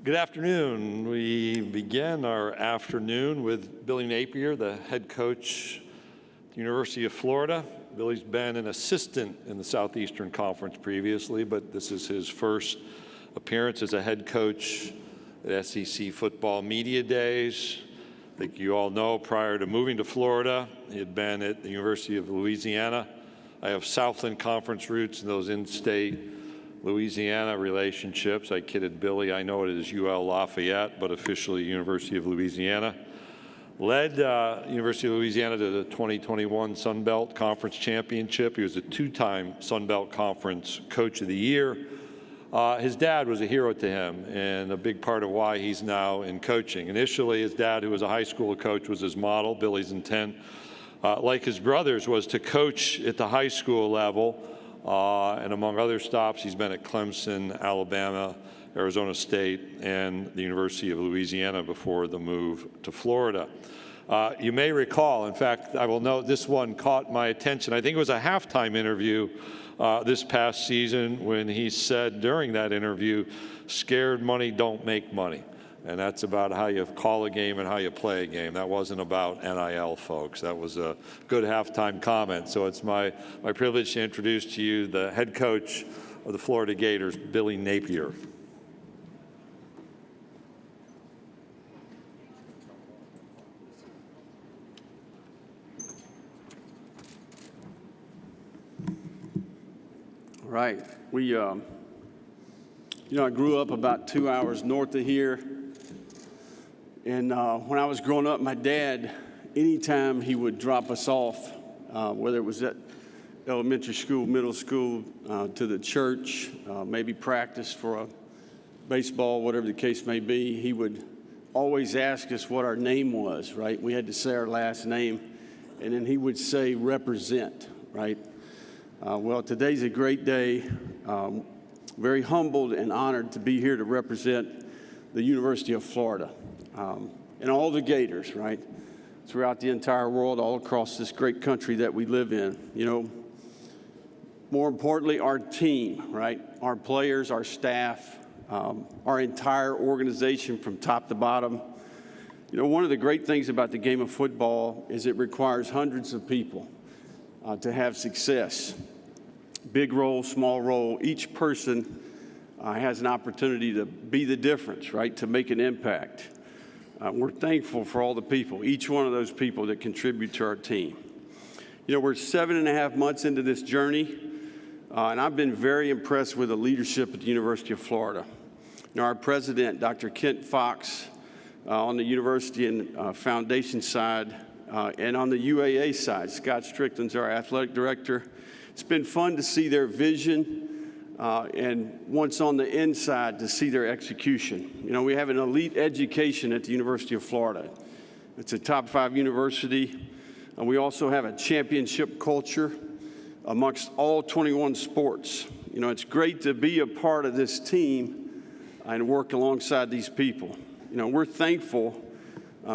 Good afternoon. We begin our afternoon with Billy Napier, the head coach at the University of Florida. Billy's been an assistant in the Southeastern Conference previously, but this is his first appearance as a head coach at SEC Football Media Days. I think you all know prior to moving to Florida, he had been at the University of Louisiana. I have Southland Conference roots and those in-state Louisiana relationships. I kidded Billy, I know it is UL Lafayette, but officially University of Louisiana. Led University of Louisiana to the 2021 Sun Belt Conference Championship. He was a two-time Sun Belt Conference Coach of the Year. His dad was a hero to him and a big part of why he's now in coaching. Initially, his dad, who was a high school coach, was his model. Billy's intent, like his brothers, was to coach at the high school level. And among other stops, he's been at Clemson, Alabama, Arizona State, and the University of Louisiana before the move to Florida. You may recall, in fact, I will note this one caught my attention. I think it was a halftime interview this past season when he said during that interview, "Scared money don't make money." And that's about how you call a game and how you play a game. That wasn't about NIL, folks. That was a good halftime comment. So it's my privilege to introduce to you the head coach of the Florida Gators, Billy Napier. All right. I grew up about 2 hours north of here. And when I was growing up, my dad, anytime he would drop us off, whether it was at elementary school, middle school, to the church, maybe practice for a baseball, whatever the case may be, he would always ask us what our name was, right? We had to say our last name, and then he would say, "Represent," right? Well, today's a great day. Very humbled and honored to be here to represent the University of Florida and all the Gators, right? Throughout the entire world, all across this great country that we live in. You know, more importantly, our team, right? Our players, our staff, our entire organization from top to bottom. You know, one of the great things about the game of football is it requires hundreds of people to have success. Big role, small role, each person has an opportunity to be the difference, right, to make an impact. We're thankful for all the people, each one of those people that contribute to our team. You know, we're 7.5 months into this journey, and I've been very impressed with the leadership at the University of Florida. You know, our president, Dr. Kent Fox, on the university and foundation side, and on the UAA side, Scott Strickland's our athletic director. It's been fun to see their vision, and once on the inside, to see their execution. You know, we have an elite education at the University of Florida. It's a top 5 university. And we also have a championship culture amongst all 21 sports. You know, it's great to be a part of this team and work alongside these people. You know, we're thankful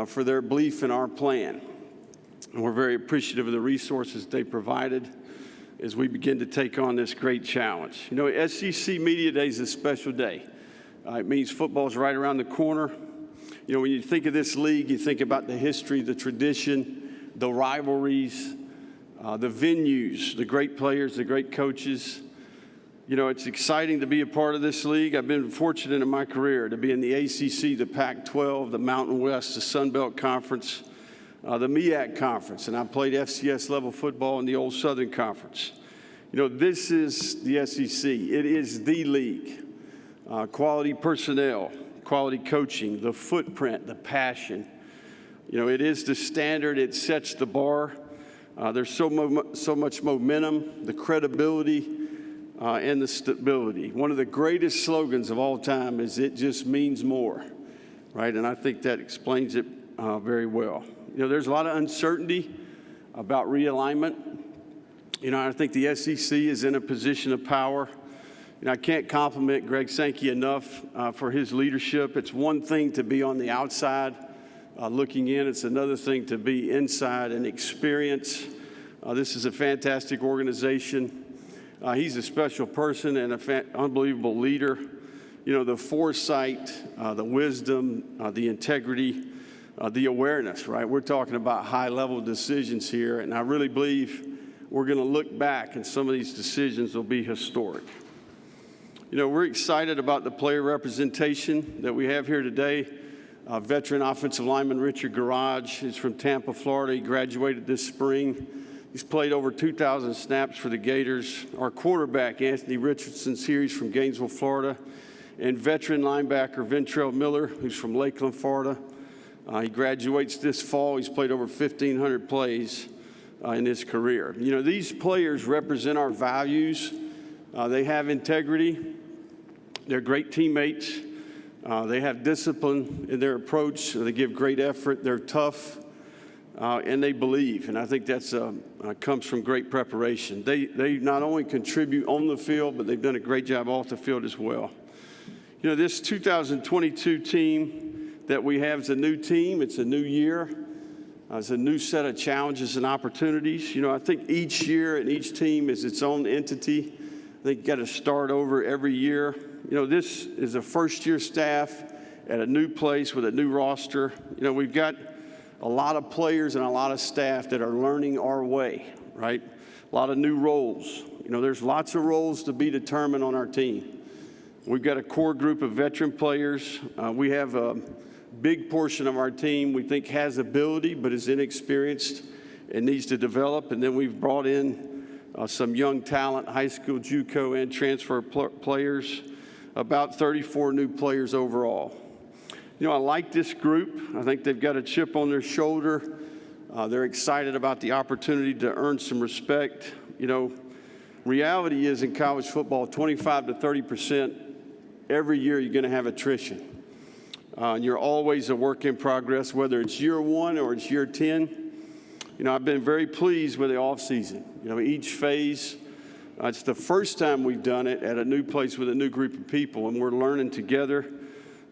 for their belief in our plan. And we're very appreciative of the resources they provided as we begin to take on this great challenge. You know, SEC Media Day is a special day. It means football's right around the corner. You know, when you think of this league, you think about the history, the tradition, the rivalries, the venues, the great players, the great coaches. You know, it's exciting to be a part of this league. I've been fortunate in my career to be in the ACC, the Pac-12, the Mountain West, the Sun Belt Conference, the MEAC Conference, and I played FCS level football in the old Southern Conference. You know, this is the SEC. It is the league. Quality personnel, quality coaching, the footprint, the passion. You know, it is the standard. It sets the bar. There's so much momentum, the credibility, and the stability. One of the greatest slogans of all time is "It just means more," right? And I think that explains it very well. You know, there's a lot of uncertainty about realignment. You know, I think the SEC is in a position of power. You know, I can't compliment Greg Sankey enough for his leadership. It's one thing to be on the outside looking in. It's another thing to be inside and experience. This is a fantastic organization. He's a special person and an unbelievable leader. the foresight, the wisdom, the integrity, the awareness, right? We're talking about high-level decisions here, and I really believe we're going to look back, and some of these decisions will be historic. We're excited about the player representation that we have here today. Veteran offensive lineman Richard Garage is from Tampa, Florida. He graduated this spring. He's played over 2,000 snaps for the Gators. Our quarterback, Anthony Richardson's here. He's from Gainesville, Florida. And veteran linebacker Ventrell Miller, who's from Lakeland, Florida. He graduates this fall. He's played over 1,500 plays in his career. These players represent our values. They have integrity. They're great teammates. They have discipline in their approach. They give great effort. They're tough, and they believe. And I think that's comes from great preparation. They not only contribute on the field, but they've done a great job off the field as well. This 2022 team that we have is a new team. It's a new year. It's a new set of challenges and opportunities. I think each year and each team is its own entity. I think you got to start over every year. This is a first-year staff at a new place with a new roster. We've got a lot of players and a lot of staff that are learning our way, right? A lot of new roles. There's lots of roles to be determined on our team. We've got a core group of veteran players. We have a big portion of our team we think has ability but is inexperienced and needs to develop. And then we've brought in some young talent, high school, JUCO, and transfer players, about 34 new players overall. I like this group. I think they've got a chip on their shoulder. They're excited about the opportunity to earn some respect. Reality is in college football, 25 to 30% every year you're going to have attrition. And you're always a work in progress, whether it's year 1 or it's year 10. I've been very pleased with the offseason. Each phase, it's the first time we've done it at a new place with a new group of people, and we're learning together.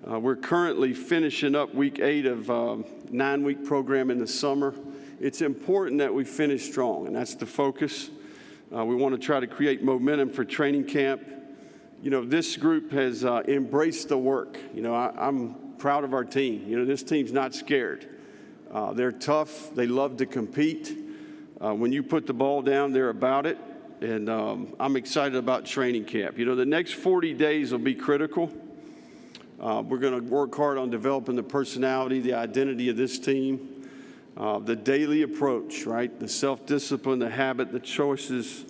We're currently finishing up week 8 of a 9-week program in the summer. It's important that we finish strong, and that's the focus. We want to try to create momentum for training camp. This group has embraced the work. I'm proud of our team. This team's not scared. They're tough. They love to compete. When you put the ball down, they're about it. And I'm excited about training camp. The next 40 days will be critical. We're going to work hard on developing the personality, the identity of this team, the daily approach, right? The self-discipline, the habit, the choices,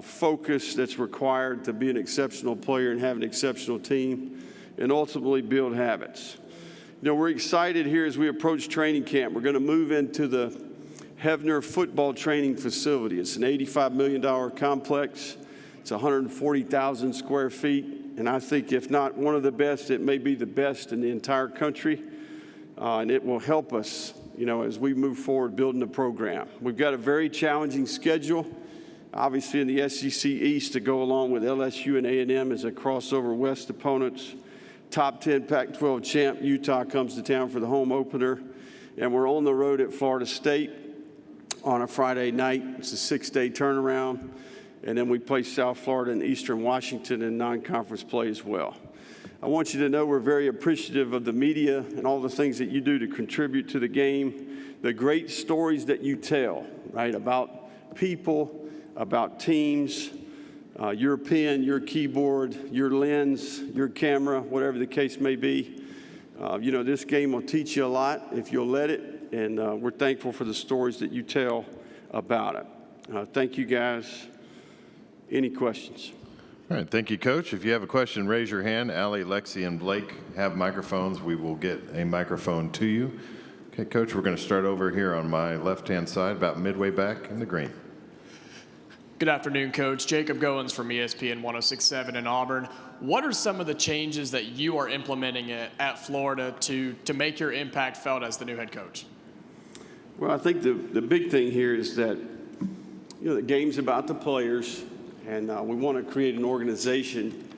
focus that's required to be an exceptional player and have an exceptional team, and ultimately build habits. We're excited here as we approach training camp. We're going to move into the Hefner football training facility. It's an $85 million complex. It's 140,000 square feet. And I think if not one of the best, it may be the best in the entire country. And it will help us, as we move forward building the program. We've got a very challenging schedule. Obviously in the SEC East to go along with LSU and A&M as a crossover West opponents. Top 10 Pac-12 champ Utah comes to town for the home opener. And we're on the road at Florida State on a Friday night. It's a 6-day turnaround. And then we play South Florida and Eastern Washington in non-conference play as well. I want you to know we're very appreciative of the media and all the things that you do to contribute to the game, the great stories that you tell, right, about people, about teams, your pen, your keyboard, your lens, your camera, whatever the case may be. This game will teach you a lot if you'll let it, and we're thankful for the stories that you tell about it. Thank you, guys. Any questions? All right, thank you, Coach. If you have a question, raise your hand. Allie, Lexi, and Blake have microphones. We will get a microphone to you. Okay, Coach, we're going to start over here on my left-hand side, about midway back in the green. Good afternoon, Coach. Jacob Goins from ESPN 106.7 in Auburn. What are some of the changes that you are implementing at Florida to make your impact felt as the new head coach? Well, I think the big thing here is that, the game's about the players, and we want to create an organization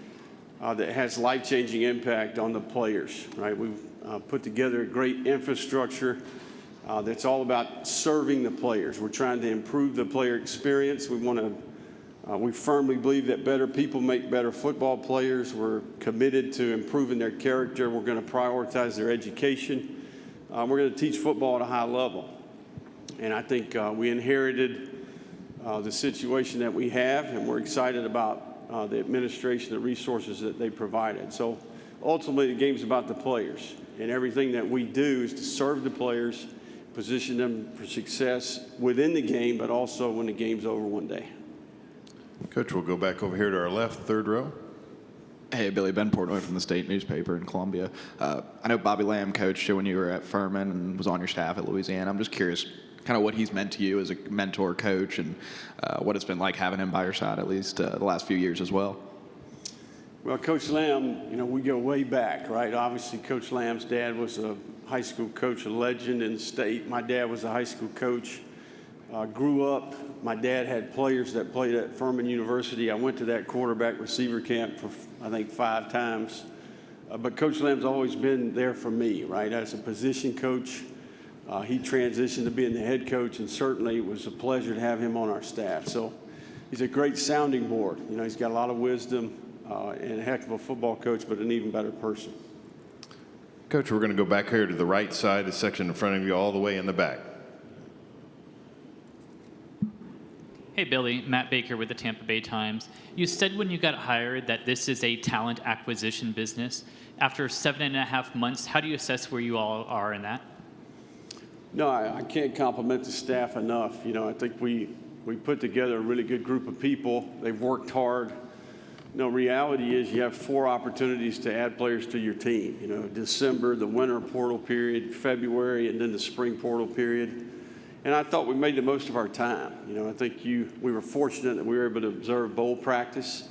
that has life-changing impact on the players, right? We've put together a great infrastructure that's all about serving the players. We're trying to improve the player experience. We want We firmly believe that better people make better football players. We're committed to improving their character. We're going to prioritize their education. We're going to teach football at a high level. And I think we inherited the situation that we have, and we're excited about the administration, the resources that they provided. So ultimately, the game's about the players, and everything that we do is to serve the players, position them for success within the game, but also when the game's over one day. Coach, we'll go back over here to our left, third row. Hey, Billy, Ben Portnoy from the State Newspaper in Columbia. I know Bobby Lamb coached you when you were at Furman and was on your staff at Louisiana. I'm just curious kind of what he's meant to you as a mentor coach and what it's been like having him by your side at least the last few years as well. Well, Coach Lamb, we go way back, right? Obviously, Coach Lamb's dad was a high school coach, a legend in the state. My dad was a high school coach. Grew up, my dad had players that played at Furman University. I went to that quarterback receiver camp for, I think, 5 times. But Coach Lamb's always been there for me, right? As a position coach, he transitioned to being the head coach, and certainly it was a pleasure to have him on our staff. So he's a great sounding board. He's got a lot of wisdom and a heck of a football coach, but an even better person. Coach, we're going to go back here to the right side, the section in front of you, all the way in the back. Hey, Billy, Matt Baker with the Tampa Bay Times. You said when you got hired that this is a talent acquisition business. After 7.5 months, how do you assess where you all are in that? No, I can't compliment the staff enough. I think we put together a really good group of people. They've worked hard. Reality is you have 4 opportunities to add players to your team. December, the winter portal period, February, and then the spring portal period. And I thought we made the most of our time. I think we were fortunate that we were able to observe bowl practice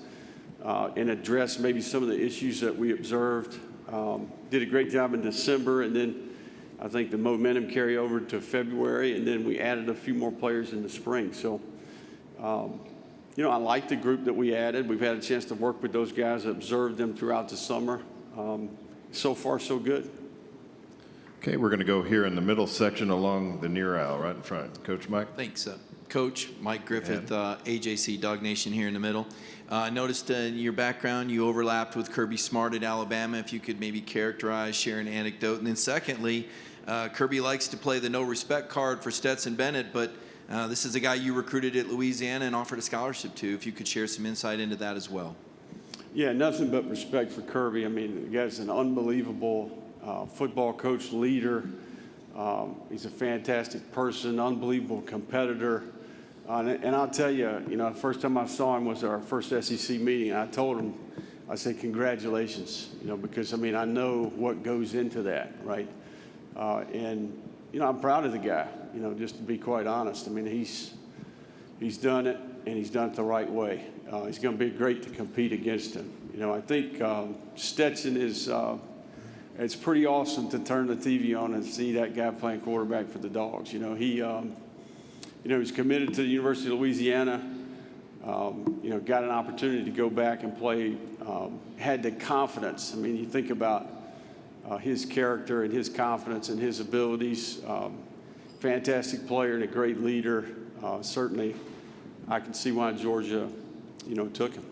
and address maybe some of the issues that we observed. Did a great job in December, and then I think the momentum carried over to February, and then we added a few more players in the spring. So, I like the group that we added. We've had a chance to work with those guys, observe them throughout the summer. So far, so good. Okay, we're going to go here in the middle section along the near aisle, right in front. Coach Mike. Thanks, Coach. Mike Griffith, AJC Dog Nation here in the middle. I noticed in your background you overlapped with Kirby Smart at Alabama. If you could maybe characterize, share an anecdote. And then secondly, Kirby likes to play the no respect card for Stetson Bennett, but this is a guy you recruited at Louisiana and offered a scholarship to. If you could share some insight into that as well. Yeah, nothing but respect for Kirby. The guy's an unbelievable football coach, leader. He's a fantastic person, unbelievable competitor. And I'll tell you, the first time I saw him was at our first SEC meeting. I told him, I said, congratulations, because, I know what goes into that, right? And, I'm proud of the guy, just to be quite honest. He's done it, and he's done it the right way. He's going to be great to compete against him. I think Stetson is it's pretty awesome to turn the TV on and see that guy playing quarterback for the Dogs. He's committed to the University of Louisiana. Got an opportunity to go back and play. Had the confidence. You think about his character and his confidence and his abilities. Fantastic player and a great leader. Certainly, I can see why Georgia, took him.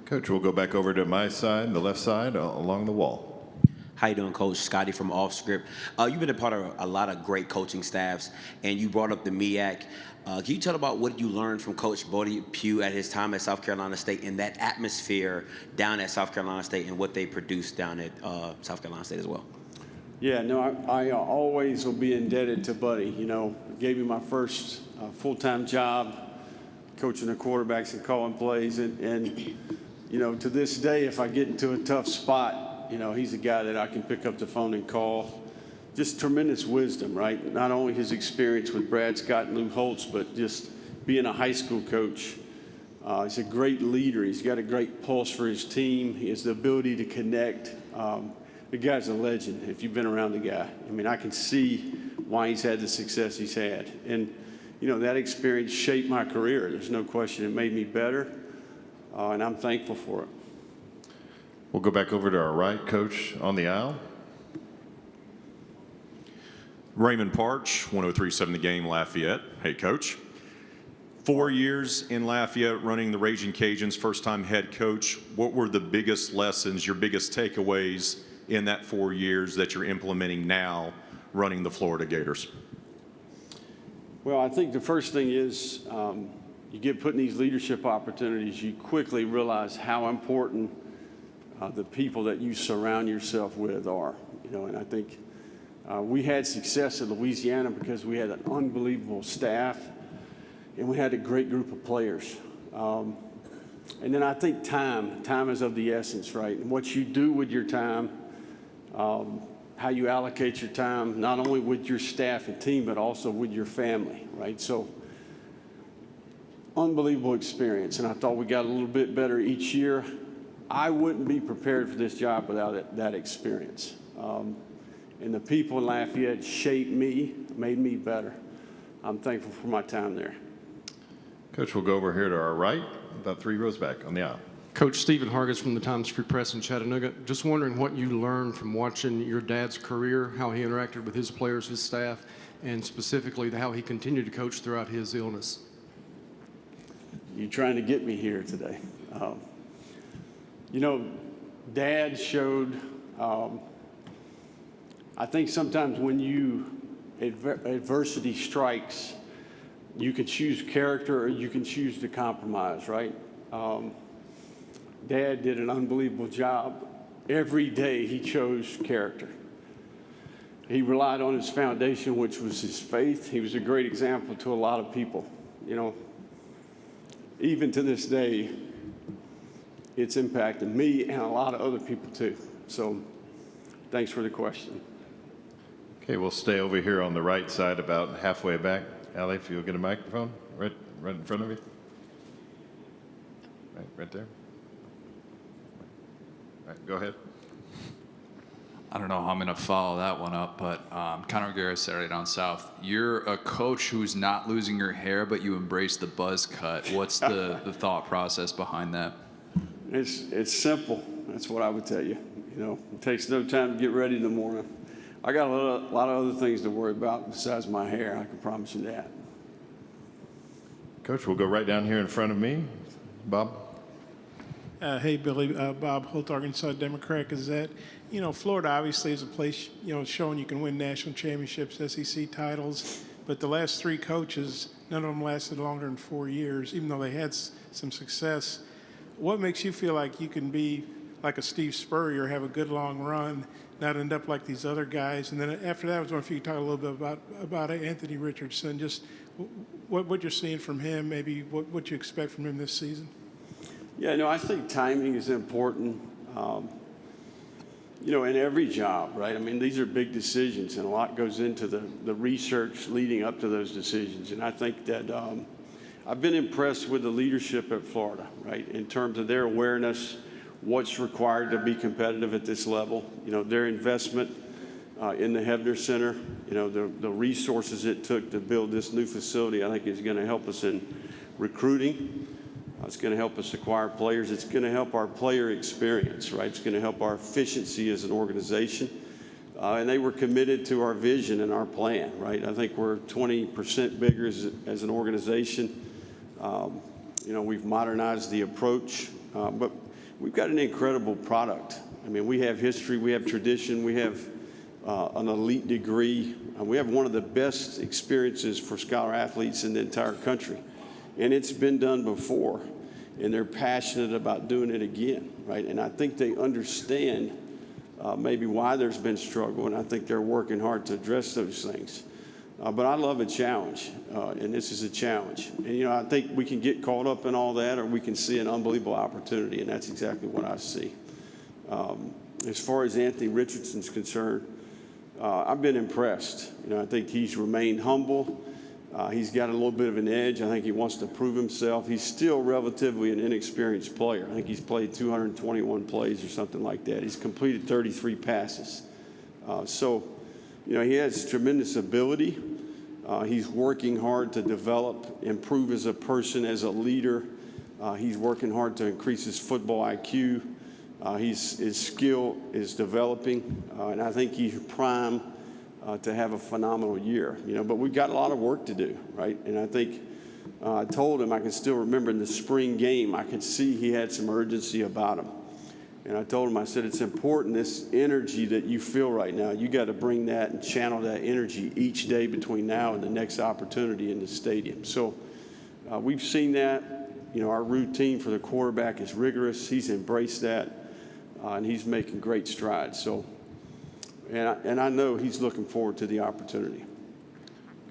Coach, we'll go back over to my side, the left side, along the wall. How you doing, Coach? Scotty from Off Script. You've been a part of a lot of great coaching staffs, and you brought up the MEAC. Can you tell about what you learned from Coach Pugh at his time at South Carolina State and that atmosphere down at South Carolina State and what they produced down at South Carolina State as well? Yeah, no, I always will be indebted to Buddy. Gave me my first full-time job coaching the quarterbacks and calling plays. And to this day, if I get into a tough spot, he's a guy that I can pick up the phone and call. Just tremendous wisdom, right? Not only his experience with Brad Scott and Lou Holtz, but just being a high school coach. He's a great leader. He's got a great pulse for his team. He has the ability to connect. The guy's a legend if you've been around the guy. I can see why he's had the success he's had. And, that experience shaped my career. There's no question. It made me better, and I'm thankful for it. We'll go back over to our right, Coach, on the aisle. Raymond Parch, 103.7 The Game, Lafayette. Hey, Coach. 4 years in Lafayette running the Raging Cajuns, first-time head coach. What were the biggest lessons, your biggest takeaways in that 4 years that you're implementing now running the Florida Gators? Well, I think the first thing is you get put in these leadership opportunities, you quickly realize how important the people that you surround yourself with are. And I think we had success in Louisiana because we had an unbelievable staff and we had a great group of players. And then I think time is of the essence, right? And what you do with your time, how you allocate your time, not only with your staff and team, but also with your family, right? So unbelievable experience. And I thought we got a little bit better each year. I wouldn't be prepared for this job without that experience. And the people in Lafayette shaped me, made me better. I'm thankful for my time there. Coach, we'll go over here to our right, about 3 rows back on the aisle. Coach Stephen Hargis from the Times Free Press in Chattanooga. Just wondering what you learned from watching your dad's career, how he interacted with his players, his staff, and specifically how he continued to coach throughout his illness. You're trying to get me here today. Dad showed, I think sometimes when adversity strikes, you can choose character or you can choose to compromise, right? Dad did an unbelievable job. Every day he chose character. He relied on his foundation, which was his faith. He was a great example to a lot of people. Even to this day, it's impacted me and a lot of other people too. So thanks for the question. Okay, we'll stay over here on the right side, about halfway back. Allie, if you'll get a microphone, right in front of you. Right there. All right, go ahead. I don't know how I'm going to follow that one up, but Conor Garris, Saturday Down South. You're a coach who's not losing your hair, but you embrace the buzz cut. What's the thought process behind that? It's simple. That's what I would tell you. It takes no time to get ready in the morning. I got a lot of other things to worry about besides my hair. I can promise you that. Coach, we'll go right down here in front of me. Bob? Hey, Billy. Bob Holt, Arkansas Democrat Gazette. Florida obviously is a place, showing you can win national championships, SEC titles. But the last 3 coaches, none of them lasted longer than 4 years, even though they had some success. What makes you feel like you can be like a Steve Spurrier, have a good long run, not end up like these other guys? And then after that, I was wondering if you could talk a little bit about Anthony Richardson, just what you're seeing from him, maybe what you expect from him this season. Yeah, I think timing is important, in every job, right? I mean, these are big decisions, and a lot goes into the research leading up to those decisions. And I think that I've been impressed with the leadership at Florida, right, in terms of their awareness, what's required to be competitive at this level, their investment in the Hebner Center, the resources it took to build this new facility, I think is going to help us in recruiting. It's going to help us acquire players. It's going to help our player experience, right? It's going to help our efficiency as an organization. And they were committed to our vision and our plan, right? I think we're 20% bigger as an organization. We've modernized the approach, but we've got an incredible product. I mean, we have history, we have tradition, we have an elite degree. We have one of the best experiences for scholar athletes in the entire country. And it's been done before, and they're passionate about doing it again, right? And I think they understand maybe why there's been struggle, and I think they're working hard to address those things. But I love a challenge, and this is a challenge. And, I think we can get caught up in all that, or we can see an unbelievable opportunity, and that's exactly what I see. As far as Anthony Richardson's concerned, I've been impressed. I think he's remained humble. He's got a little bit of an edge. I think he wants to prove himself. He's still relatively an inexperienced player. I think he's played 221 plays or something like that. He's completed 33 passes. He has tremendous ability. He's working hard to develop, improve as a person, as a leader. He's working hard to increase his football IQ. His skill is developing, and I think he's prime to have a phenomenal year, but we've got a lot of work to do, right? And I think I told him, I can still remember in the spring game, I could see he had some urgency about him. And I told him, I said, it's important, this energy that you feel right now, you got to bring that and channel that energy each day between now and the next opportunity in the stadium. So we've seen that. You know, our routine for the quarterback is rigorous. He's embraced that, and he's making great strides. So, and I know he's looking forward to the opportunity.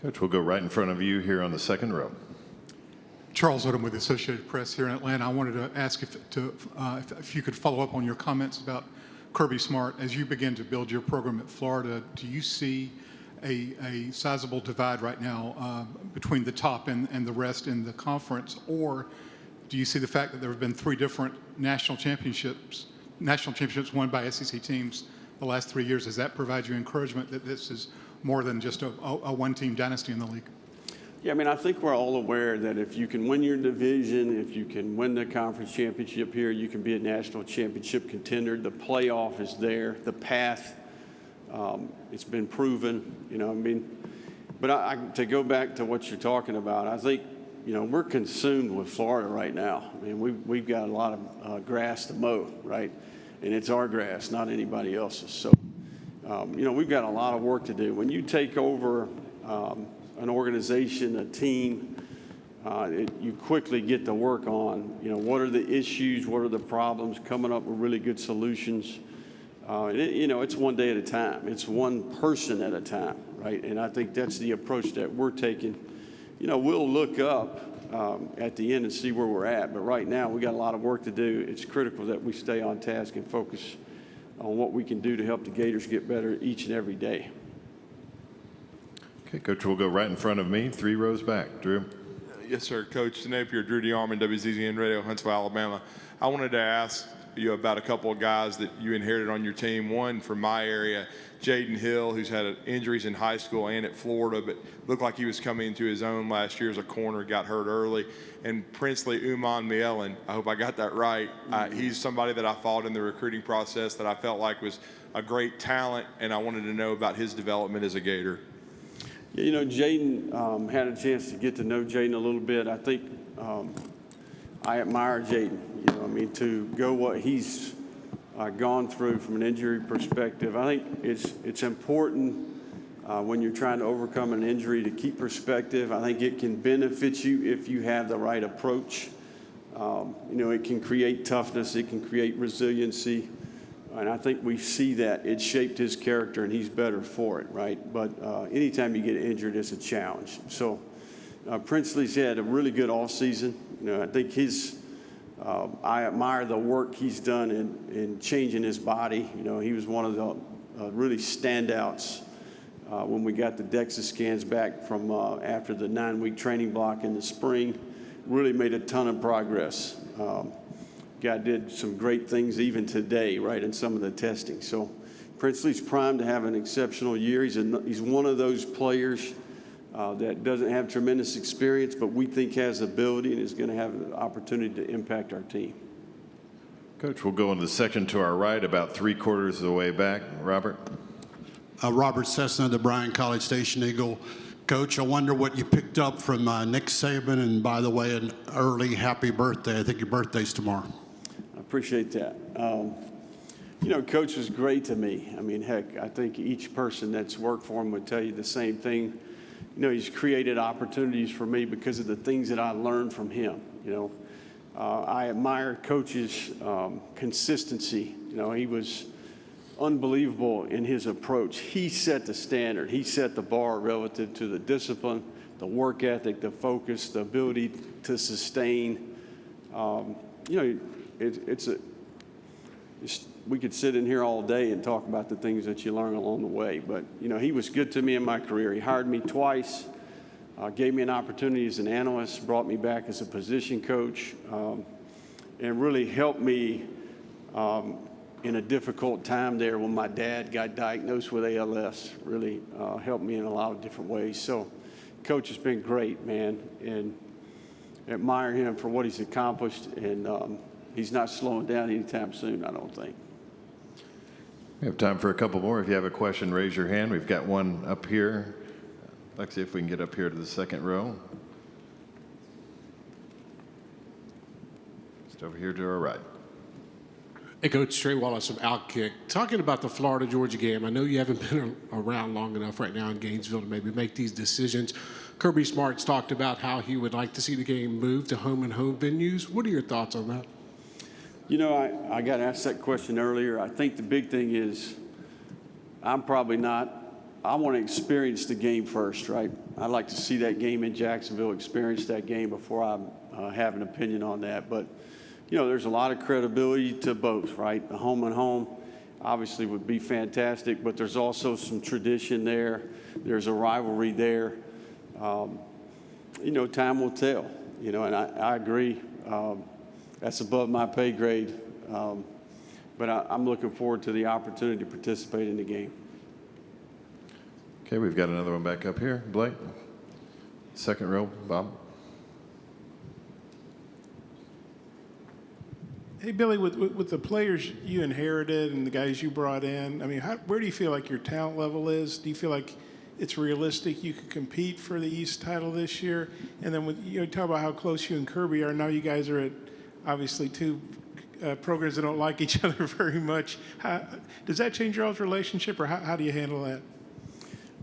Coach, we'll go right in front of you here on the second row. Charles Odom with the Associated Press here in Atlanta. I wanted to ask if you could follow up on your comments about Kirby Smart. As you begin to build your program at Florida, do you see a sizable divide right now between the top and the rest in the conference, or do you see the fact that there have been 3 different national championships won by SEC teams the last 3 years? Does that provide you encouragement that this is more than just a one-team dynasty in the league? Yeah, I mean, I think we're all aware that if you can win your division, if you can win the conference championship here, you can be a national championship contender. The playoff is there. The path, it's been proven, you know, I mean. But to go back to what you're talking about, I think, you know, we're consumed with Florida right now. I mean, we've got a lot of grass to mow, right? And it's our grass, not anybody else's. So, you know, we've got a lot of work to do. When you take over an organization, a team, you quickly get to work on, you know, what are the issues, what are the problems, coming up with really good solutions. You know, it's one day at a time. It's one person at a time, right? And I think that's the approach that we're taking. You know, we'll look up at the end and see where we're at, but right now we got a lot of work to do. It's critical that we stay on task and focus on what we can do to help the Gators get better each and every day. Okay, Coach, we'll go right in front of me, 3 rows back. Drew. Yes, sir. Coach Napier, Drew DeArmond, WZZN Radio, Huntsville, Alabama. I wanted to ask you about a couple of guys that you inherited on your team. One from my area, Jaydn Hill, who's had injuries in high school and at Florida, but looked like he was coming into his own last year as a corner, got hurt early. And Princely Uman Mielen, I hope I got that right. He's somebody that I followed in the recruiting process that I felt like was a great talent, and I wanted to know about his development as a Gator. Yeah, you know, Jaydn, had a chance to get to know Jaydn a little bit. I think I admire Jaydn. You know, I mean, to go what he's gone through from an injury perspective. I think it's important when you're trying to overcome an injury to keep perspective. I think it can benefit you if you have the right approach. You know, it can create toughness. It can create resiliency. And I think we see that it shaped his character, and he's better for it, right? But anytime you get injured, it's a challenge. So Princely's had a really good offseason. You know, I think I admire the work he's done in changing his body. You know, he was one of the really standouts when we got the DEXA scans back from after the 9-week training block in the spring. Really made a ton of progress. Guy did some great things even today, right, in some of the testing. So Princely's primed to have an exceptional year. He's one of those players that doesn't have tremendous experience, but we think has ability and is going to have an opportunity to impact our team. Coach, we'll go in the section to our right, about 3/4 of the way back. Robert. Robert Cessna, the Bryan College Station Eagle. Coach, I wonder what you picked up from Nick Saban, and by the way, an early happy birthday. I think your birthday's tomorrow. I appreciate that. You know, Coach was great to me. I mean, heck, I think each person that's worked for him would tell you the same thing. You know, he's created opportunities for me because of the things that I learned from him. You know, I admire Coach's consistency. You know, he was unbelievable in his approach. He set the standard. He set the bar relative to the discipline, the work ethic, the focus, the ability to sustain. You know, we could sit in here all day and talk about the things that you learn along the way. But, you know, he was good to me in my career. He hired me twice, gave me an opportunity as an analyst, brought me back as a position coach, and really helped me in a difficult time there when my dad got diagnosed with ALS. Really helped me in a lot of different ways. So Coach has been great, man, and admire him for what he's accomplished, and he's not slowing down anytime soon, I don't think. We have time for a couple more. If you have a question, raise your hand. We've got one up here. Let's see if we can get up here to the second row. over here to our right. Hey, Coach Trey Wallace from Outkick. Talking about the Florida-Georgia game, I know you haven't been around long enough right now in Gainesville to maybe make these decisions. Kirby Smart's talked about how he would like to see the game move to home and home venues. What are your thoughts on that? You know, I got asked that question earlier. I think the big thing is I want to experience the game first, right? I'd like to see that game in Jacksonville, experience that game before I have an opinion on that. But, you know, there's a lot of credibility to both, right? The home and home obviously would be fantastic, but there's also some tradition there. There's a rivalry there. You know, time will tell, you know, and I agree. That's above my pay grade. But I'm looking forward to the opportunity to participate in the game. Okay, we've got another one back up here. Blake, second row, Bob. Hey, Billy, with the players you inherited and the guys you brought in, I mean, where do you feel like your talent level is? Do you feel like it's realistic you could compete for the East title this year? And then talk about how close you and Kirby are. Now you guys are at obviously two programs that don't like each other very much. Does that change your all's relationship, or how do you handle that?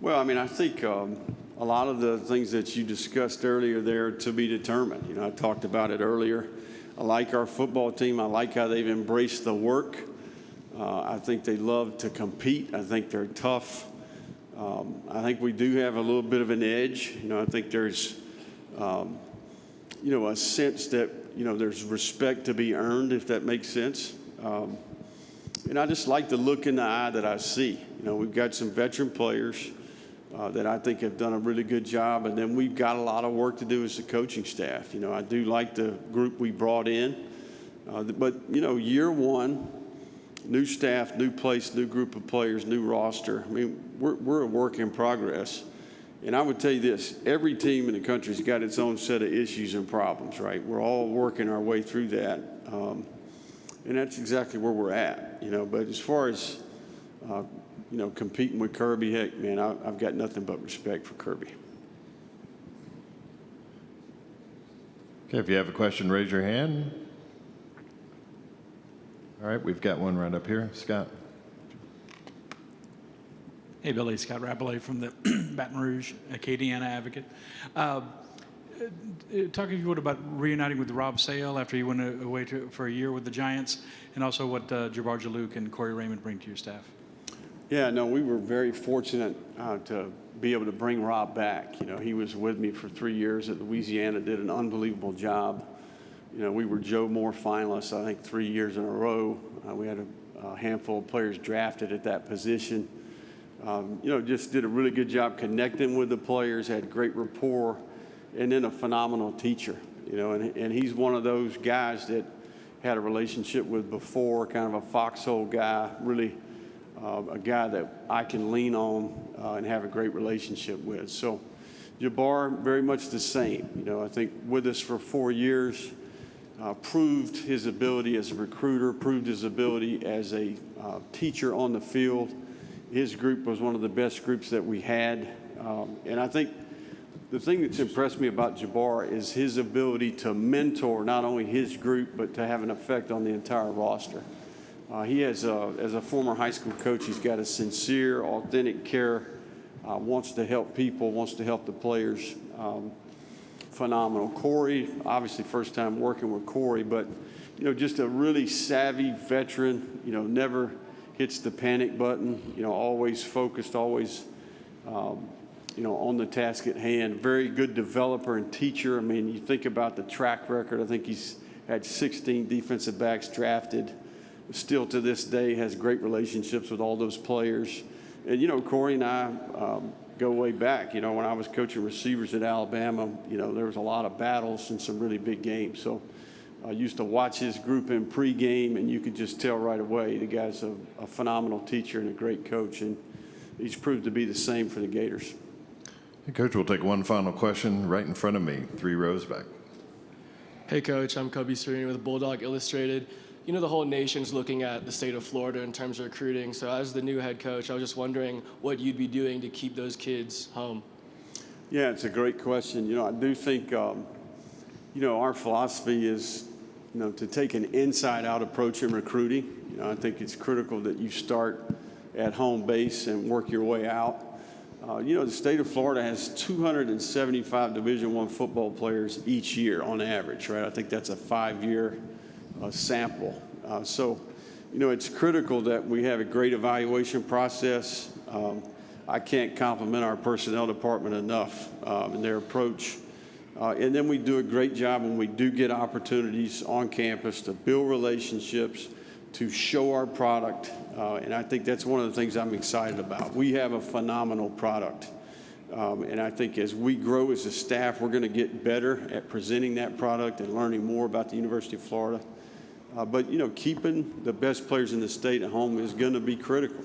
Well, I mean, I think a lot of the things that you discussed earlier there to be determined. You know, I talked about it earlier. I like our football team. I like how they've embraced the work. I think they love to compete. I think they're tough. I think we do have a little bit of an edge. You know, I think there's, you know, a sense that, you know, there's respect to be earned, if that makes sense. And I just like the look in the eye that I see. You know, we've got some veteran players that I think have done a really good job, and then we've got a lot of work to do as a coaching staff. You know, I do like the group we brought in, but, you know, year one, new staff, new place, new group of players, new roster. I mean, we're a work in progress. And I would tell you this, every team in the country's got its own set of issues and problems, right? We're all working our way through that. And that's exactly where we're at, you know. But as far as, you know, competing with Kirby, heck, man, I've got nothing but respect for Kirby. Okay, if you have a question, raise your hand. All right, we've got one right up here. Scott. Hey, Billy. Scott Rapollet from the Baton Rouge Acadiana Advocate. Talking to you about reuniting with Rob Sale after you went away for a year with the Giants, and also what Jabbar Jalouk and Corey Raymond bring to your staff. Yeah, no, we were very fortunate to be able to bring Rob back. You know, he was with me for 3 years at Louisiana, did an unbelievable job. You know, we were Joe Moore finalists, I think, 3 years in a row. We had a handful of players drafted at that position. You know, just did a really good job connecting with the players, had great rapport, and then a phenomenal teacher. You know, and he's one of those guys that had a relationship with before, kind of a foxhole guy, really a guy that I can lean on and have a great relationship with. So Jabbar, very much the same. You know, I think with us for 4 years, proved his ability as a recruiter, proved his ability as a teacher on the field. His group was one of the best groups that we had. And I think the thing that's impressed me about Jabbar is his ability to mentor not only his group, but to have an effect on the entire roster. He has, as a former high school coach, he's got a sincere, authentic care, wants to help people, wants to help the players. Phenomenal. Corey, obviously first time working with Corey, but, you know, just a really savvy veteran, you know, never hits the panic button, you know, always focused, always, you know, on the task at hand. Very good developer and teacher. I mean, you think about the track record. I think he's had 16 defensive backs drafted. Still to this day has great relationships with all those players. And, you know, Corey and I go way back. You know, when I was coaching receivers at Alabama, you know, there was a lot of battles and some really big games. So I used to watch his group in pregame, and you could just tell right away the guy's a phenomenal teacher and a great coach, and he's proved to be the same for the Gators. Hey, Coach, we'll take one final question right in front of me, 3 rows back. Hey, Coach, I'm Kobe Serene with Bulldog Illustrated. You know, the whole nation's looking at the state of Florida in terms of recruiting. So as the new head coach, I was just wondering what you'd be doing to keep those kids home. Yeah, it's a great question. You know, I do think, you know, our philosophy is to take an inside-out approach in recruiting. I think it's critical that you start at home base and work your way out. The state of Florida has 275 Division I football players each year on average, right? I think that's a 5-year sample. So it's critical that we have a great evaluation process. I can't compliment our personnel department enough in their approach. And then we do a great job when we do get opportunities on campus to build relationships, to show our product. And I think that's one of the things I'm excited about. We have a phenomenal product. And I think as we grow as a staff, we're going to get better at presenting that product and learning more about the University of Florida. But keeping the best players in the state at home is going to be critical.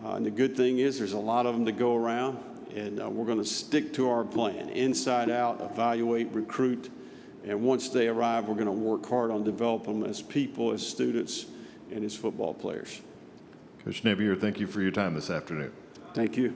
And the good thing is there's a lot of them to go around, and we're going to stick to our plan, inside out, evaluate, recruit, and once they arrive, we're going to work hard on developing them as people, as students, and as football players. Coach Napier, thank you for your time this afternoon. Thank you.